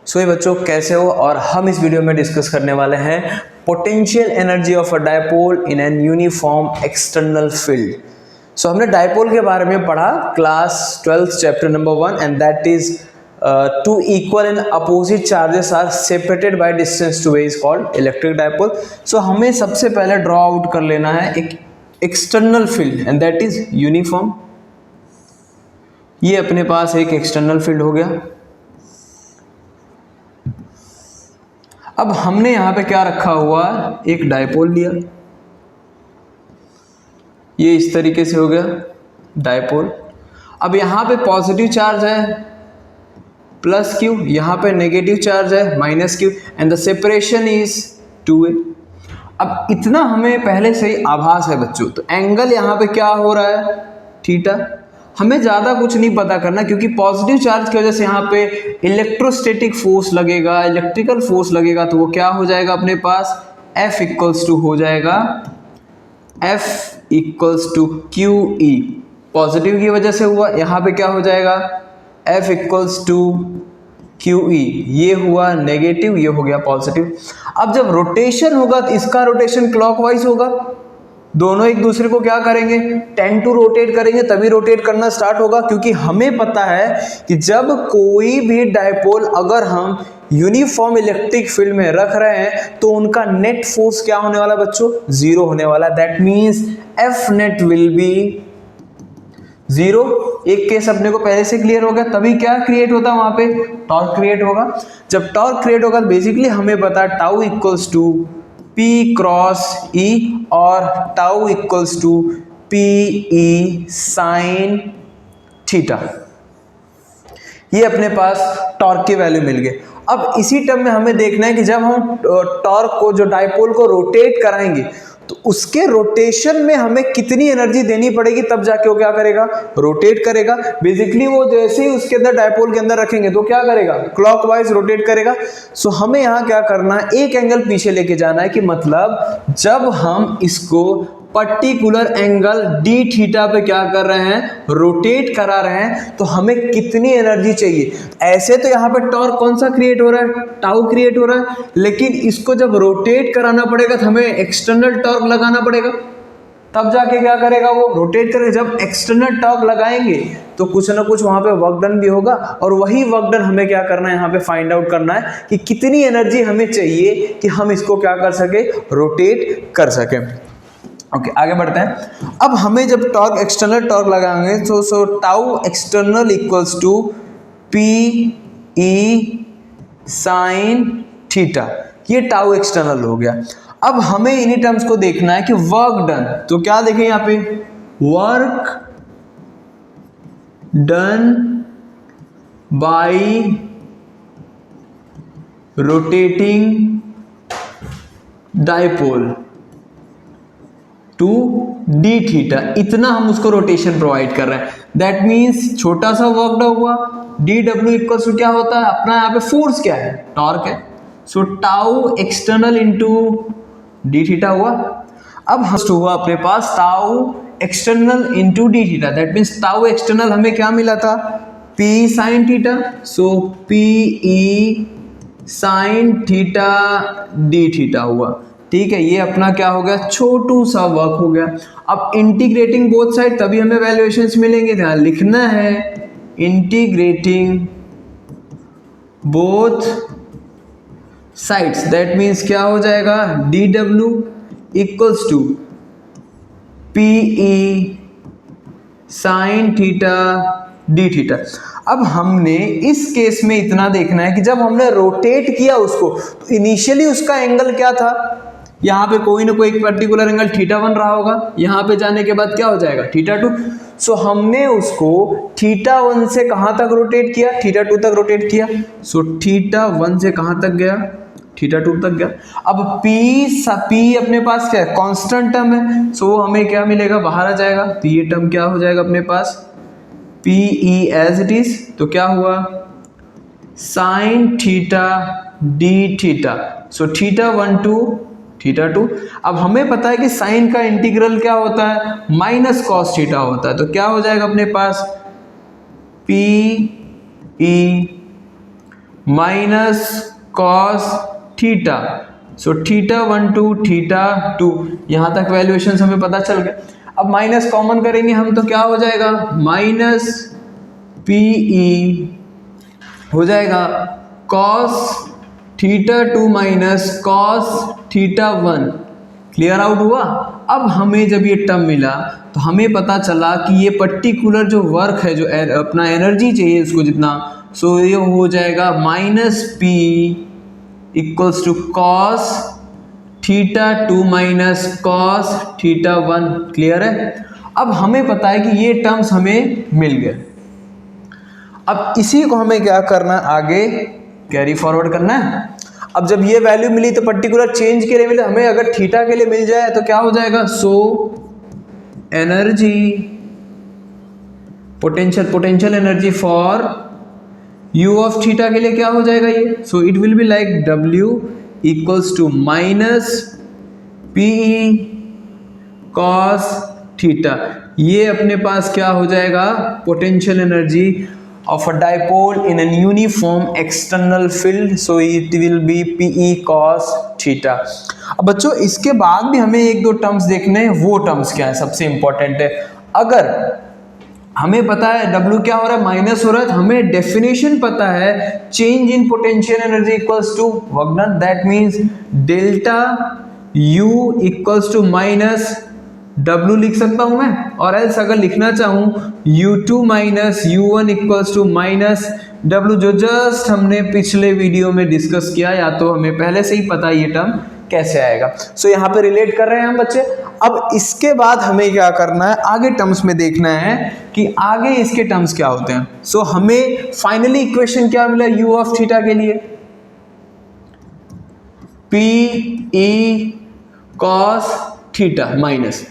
सो ये बच्चों कैसे हो, और हम इस वीडियो में डिस्कस करने वाले हैं potential energy of a dipole in an uniform external field. So हमने डायपोल के बारे में पढ़ा class 12 chapter number 1 and that is two equal and opposite charges are separated by distance to is called electric dipole। so हमें सबसे पहले draw out कर लेना है एक external field and that is uniform. ये अपने पास एक एक्सटर्नल फील्ड हो गया। अब हमने यहां पे क्या रखा हुआ, एक डायपोल लिया, ये इस तरीके से हो गया डायपोल। अब यहां पे पॉजिटिव चार्ज है प्लस क्यू, यहां पे नेगेटिव चार्ज है minus Q and the separation is 2a। अब इतना हमें पहले से ही आभास है बच्चों, तो एंगल यहां पे क्या हो रहा है, थीटा। हमें ज़्यादा कुछ नहीं पता करना क्योंकि पॉजिटिव चार्ज की वजह से यहाँ पे इलेक्ट्रोस्टैटिक फोर्स लगेगा, इलेक्ट्रिकल फोर्स लगेगा, तो वो क्या हो जाएगा अपने पास, F इक्वल्स टू हो जाएगा F equals to QE। Positive की वजह से हुआ, यहाँ पे क्या हो जाएगा F इक्वल्स टू QE। ये हुआ नेगेटिव, ये हो गया पॉजिटिव। अब जब रोटेशन होगा तो इसका रोटेशन क्लॉकवाइज होगा, दोनों एक दूसरे को क्या करेंगे, टेंड टू रोटेट करेंगे, तभी रोटेट करना स्टार्ट होगा। क्योंकि हमें पता है कि जब कोई भी डायपोल अगर हम यूनिफॉर्म इलेक्ट्रिक फील्ड में रख रहे हैं तो उनका नेट फोर्स क्या होने वाला बच्चों, जीरो होने वाला। That means F net will be zero. एक केस अपने को पहले से क्लियर हो गया, तभी क्या क्रिएट होता है, वहां पे टॉर्क क्रिएट होगा। जब टॉर्क क्रिएट होगा बेसिकली हमें पता tau equals to P cross E और tau equals to PE sine theta. ये अपने पास टॉर्क की वैल्यू मिल गई। अब इसी टर्म में हमें देखना है कि जब हम टॉर्क को, जो डायपोल को रोटेट कराएंगे, तो उसके रोटेशन में हमें कितनी एनर्जी देनी पड़ेगी, तब जाके वो क्या करेगा, रोटेट करेगा। बेसिकली वो जैसे ही उसके अंदर डायपोल के अंदर रखेंगे तो क्या करेगा, क्लॉकवाइज रोटेट करेगा। सो हमें यहाँ क्या करना है, एक एंगल पीछे लेके जाना है कि मतलब जब हम इसको पर्टिकुलर एंगल d थीटा पे क्या कर रहे हैं, रोटेट करा रहे हैं, तो हमें कितनी एनर्जी चाहिए। ऐसे तो यहाँ पे टॉर्क कौन सा क्रिएट हो रहा है, टाउ क्रिएट हो रहा है, लेकिन इसको जब रोटेट कराना पड़ेगा तो हमें एक्सटर्नल टॉर्क लगाना पड़ेगा, तब जाके क्या करेगा, वो रोटेट करेगा। जब एक्सटर्नल टॉर्क लगाएंगे तो कुछ ना कुछ वहां पे वर्क डन भी होगा, और वही वर्क डन हमें क्या करना है, यहाँ पे फाइंड आउट करना है कि कितनी एनर्जी हमें चाहिए कि हम इसको क्या कर सके, रोटेट कर सके। ओके, आगे बढ़ते हैं। अब हमें जब टॉर्क, एक्सटर्नल टॉर्क लगाएंगे तो tau external equals to PE sine theta, ये टाउ एक्सटर्नल हो गया। अब हमें इन्हीं टर्म्स को देखना है कि वर्क डन, तो क्या देखें यहाँ पे, work done by rotating dipole to d theta, इतना हम उसको रोटेशन प्रोवाइड कर रहे हैं। दैट मीन्स छोटा सा वर्क डन हुआ, dw इक्वल्स टू क्या होता है अपना, यहाँ पे फोर्स क्या है, टॉर्क है। So tau external into d theta हुआ। अब हुआ अपने पास tau external into d theta, that means tau external हमें क्या मिला था, P sine theta. So PE sine theta d theta हुआ, ठीक है। ये अपना क्या हो गया, छोटू सा वर्क हो गया। अब इंटीग्रेटिंग बोथ साइड तभी हमें वैल्यूएशंस मिलेंगे, ध्यान लिखना है, integrating both sides, that means क्या हो जाएगा, dw equals to PE sine theta d theta. अब हमने इस केस में इतना देखना है कि जब हमने रोटेट किया उसको, तो इनिशियली उसका एंगल क्या था, यहाँ पे कोई ना कोई एक पर्टिकुलर एंगल थीटा 1 रहा होगा, यहाँ पे जाने के बाद क्या हो जाएगा, थीटा 2। सो हमने उसको थीटा 1 से कहाँ तक रोटेट किया, थीटा 2 तक रोटेट किया। सो थीटा 1 से कहाँ तक गया, थीटा 2 तक गया। अब P अपने पास क्या है, कांस्टेंट टर्म है, सो हमें क्या मिलेगा, बाहर आ जाएगा, तो ये टर्म क्या हो जाएगा अपने पास, PE एज इट इज। तो क्या हुआ, sine theta d theta. So theta 1 to theta 2। अब हमें पता है कि साइन का इंटीग्रल क्या होता है, माइनस कॉस थीटा होता है। तो क्या हो जाएगा अपने पास, PE minus cos theta. So theta 1 to theta 2, यहां तक वैल्यूएशन हमें पता चल गया। अब माइनस कॉमन करेंगे हम तो क्या हो जाएगा, माइनस पीई हो जाएगा cos theta 2 minus cos theta 1। Clear out हुआ। अब हमें जब ये टर्म मिला तो हमें पता चला कि ये पर्टिकुलर जो वर्क है, जो अपना एनर्जी चाहिए इसको जितना, सो ये हो जाएगा minus P equals to cos theta 2 minus cos theta 1। Clear है। अब हमें पता है कि ये टर्म्स हमें मिल गए। अब इसी को हमें क्या करना है, आगे कैरी फॉरवर्ड करना है। अब जब ये वैल्यू मिली तो पर्टिकुलर चेंज के लिए मिले, हमें अगर थीटा के लिए मिल जाए तो क्या हो जाएगा, so energy potential energy for u of theta के लिए क्या हो जाएगा ये, so it will be like w equals to minus PE cos theta. ये अपने पास क्या हो जाएगा, potential energy of a dipole in an uniform external field, so it will be PE cos theta। अब बच्चों इसके बाद भी हमें एक दो टर्म्स देखने हैं, वो टर्म्स क्या है सबसे इंपॉर्टेंट है। अगर हमें पता है W क्या हो रहा है, माइनस हो रहा है, तो हमें डेफिनेशन पता है change in potential energy equals to work done, that means delta U equals to minus W लिख सकता हूं मैं, और एल्स अगर लिखना चाहूं U2 minus U1 equals to minus W, जो जस्ट हमने पिछले वीडियो में डिस्कस किया, या तो हमें पहले से ही पता ये टर्म कैसे आएगा। सो यहाँ पे रिलेट कर रहे हैं हम बच्चे। अब इसके बाद हमें क्या करना है, आगे टर्म्स में देखना है कि आगे इसके टर्म्स क्या होते हैं। सो हमें फाइनली इक्वेशन क्या मिला U ऑफ थीटा के लिए, PE cos थीटा माइनस,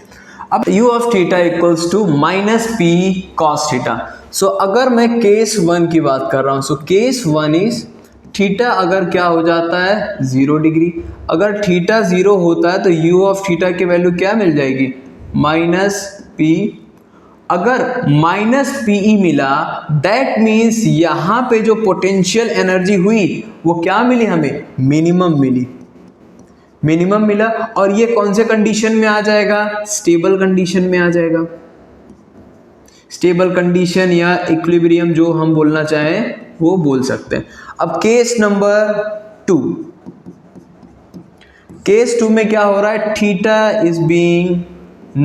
अब u of theta equals to minus P cos theta. So अगर मैं केस 1 की बात कर रहा हूं, सो केस 1 इज थीटा अगर क्या हो जाता है 0 डिग्री, अगर थीटा 0 होता है तो u ऑफ थीटा की वैल्यू क्या मिल जाएगी, माइनस पी। अगर माइनस पीई मिला दैट मीन्स यहां पे जो पोटेंशियल एनर्जी हुई वो क्या मिली, हमें मिनिमम मिली, मिनिमम मिला। और ये कौन से कंडीशन में आ जाएगा, स्टेबल कंडीशन में आ जाएगा। स्टेबल कंडीशन या इक्विलिब्रियम जो हम बोलना चाहें वो बोल सकते हैं। अब केस नंबर 2, केस 2 में क्या हो रहा है, थीटा इज बीइंग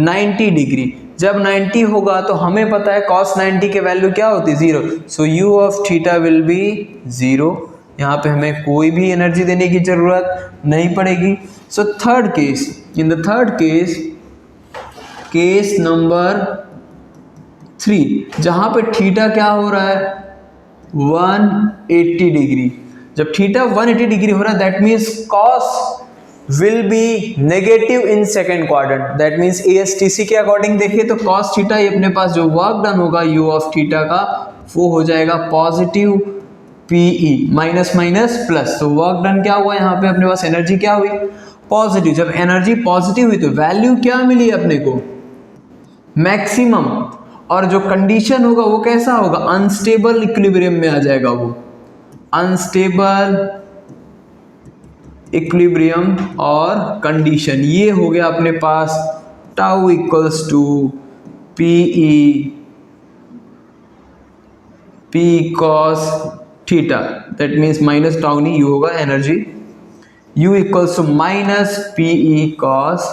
90 डिग्री। जब 90 होगा तो हमें पता है cos 90 के वैल्यू क्या होती है, 0। सो u of theta will be 0। यहाँ पे हमें कोई भी एनर्जी देने की जरूरत नहीं पड़ेगी। So third case, in the third case, case number 3, जहां पे थीटा क्या हो रहा है 180 डिग्री। जब थीटा 180 डिग्री हो रहा है that means cos will be negative in second quadrant, that means ASTC के अकॉर्डिंग देखिए तो cos थीटा अपने पास जो वर्क डन होगा u ऑफ थीटा का वो हो जाएगा positive PE, minus minus plus. तो वर्क डन क्या हुआ, यहाँ पे अपने पास एनर्जी क्या हुई, पॉजिटिव। जब एनर्जी पॉजिटिव हुई तो वैल्यू क्या मिली अपने को, मैक्सिमम। और जो कंडीशन होगा वो कैसा होगा, अनस्टेबल इक्विलिब्रियम में आ जाएगा, वो अनस्टेबल इक्विलिब्रियम और कंडीशन। ये हो गया अपने पास tau equals to PE P cos theta, that means minus tau नहीं, u होगा energy, u equals to minus PE cos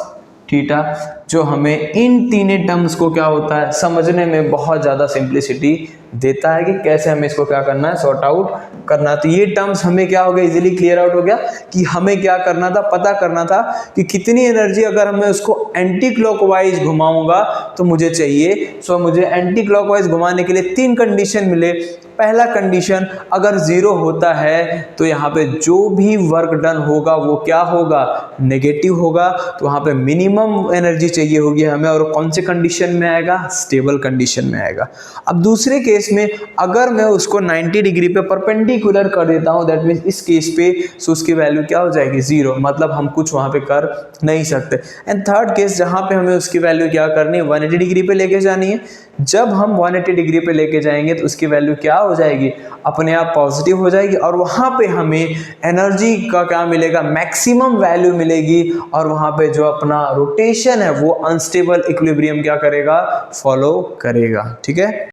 theta, जो हमें इन तीनों टर्म्स को क्या होता है समझने में बहुत ज़्यादा सिंप्लिसिटी देता है कि कैसे हमें इसको क्या करना है, सॉर्ट आउट करना। तो ये टर्म्स हमें क्या हो गया, इजीली क्लियर आउट हो गया कि हमें क्या करना था, पता करना था कि कितनी एनर्जी अगर मैं उसको एंटी क्लॉकवाइज घुमाऊंगा तो मुझे चाहिए। सो मुझे एंटी क्लॉकवाइज घुमाने के लिए 3 कंडीशन मिले। पहला कंडीशन, अगर 0 होता है तो यहाँ पे जो भी वर्क डन होगा वो क्या होगा, नेगेटिव होगा। तो वहाँ पे मिनिमम एनर्जी चाहिए होगी हमें, और कौन से कंडीशन में आएगा, स्टेबल कंडीशन में आएगा। अब दूसरे केस में अगर मैं उसको 90 डिग्री पे परपेंडिकुलर कर देता हूँ, दैट मीन्स इस केस पे सो उसकी वैल्यू क्या हो जाएगी, 0, मतलब हम कुछ वहाँ पे कर नहीं सकते। एंड थर्ड केस जहाँ पे हमें उसकी वैल्यू क्या करनी है, 180 डिग्री पे लेके जानी है। जब हम 180 डिग्री पे लेके जाएंगे तो उसकी वैल्यू क्या हो जाएगी, अपने आप पॉजिटिव हो जाएगी, और वहाँ पे हमें एनर्जी का क्या मिलेगा, मैक्सिमम वैल्यू मिलेगी, और वहाँ पे जो अपना रोटेशन है वो अनस्टेबल इक्विलिब्रियम क्या करेगा, फॉलो करेगा। ठीक है।